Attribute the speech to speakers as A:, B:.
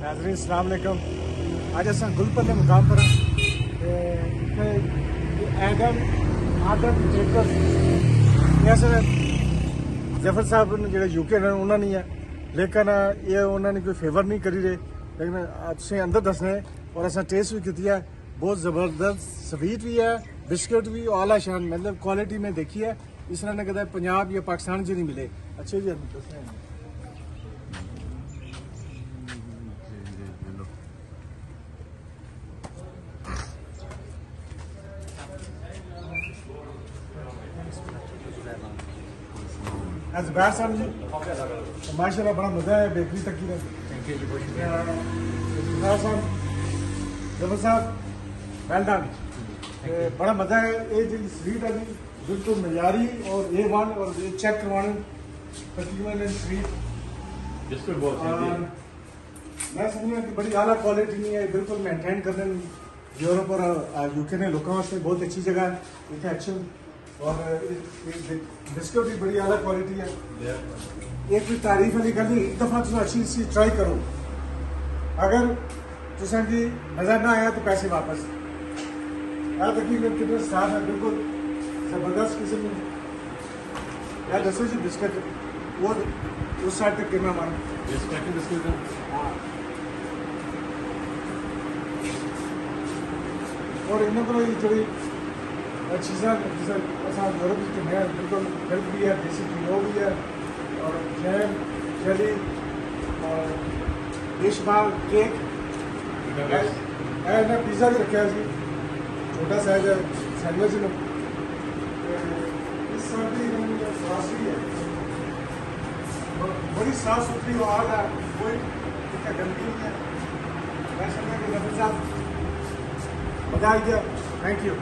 A: नाज़रीन अस्सलाम वालेकुम। अज अस गुलपत के मुकाम पर एडम आदम एकस जफर साहब जो यूके ने उन्होंने है, लेकिन ये उन्होंने कोई फेवर नहीं करी रहे, लेकिन असं अंदर दसने और अस टेस्ट भी की है। बहुत ज़बरदस्त स्वीट भी है, बिस्किट भी आला शान, मतलब क्वालिटी में देखी है इस तरह ने कदा पंजाब या पाकिस्तान च नहीं मिले। अच्छे जी दसने जुबैर साहब जी माशाल्लाह बड़ा मज़ा है बेकरी तक की। जुबैर साहब जफर साहब वेल डन, बड़ा मज़ा है। ये जी स्वीट है जी बिल्कुल मयारी और A1 और ये चेक करवाने तकरीबन स्वीट
B: बिस्कुट बहुत
A: मैं समझा कि बड़ी आला क्वालिटी नहीं है, बिल्कुल मेंटेन करने यूरोप और यूके ने लोगों वास्ते बहुत अच्छी जगह है इतने अच्छे। और बिस्कुट भी बड़ी आला क्वालिटी है। एक भी तारीफ वाली गल नहीं, एक दफ़ा तुम अच्छी सी ट्राई करो, अगर तुसा की मज़ा ना आया तो पैसे वापस। यहाँ तक कितने स्टाफ है, बिल्कुल ज़बरदस्त किस्म में यार। दसो जी बिस्किट वो उस साइड तक कितना मारो बिस्किट हाँ। और इन्होंने तो जी चीज़ा जैसे यूरोप में बिल्कुल मिल्क भी है, देसी घी भी है और जैम जेली और बेशुमार केक है। पिज़्ज़ा भी रखा जी, छोटा साइज है सैंडविच में। इस साल भी सॉस भी है, बड़ी साफ सुथरी आग है, कोई इतना गंदगी नहीं है। मैं समझा कि नबी साहब मजा आ गया। Thank you.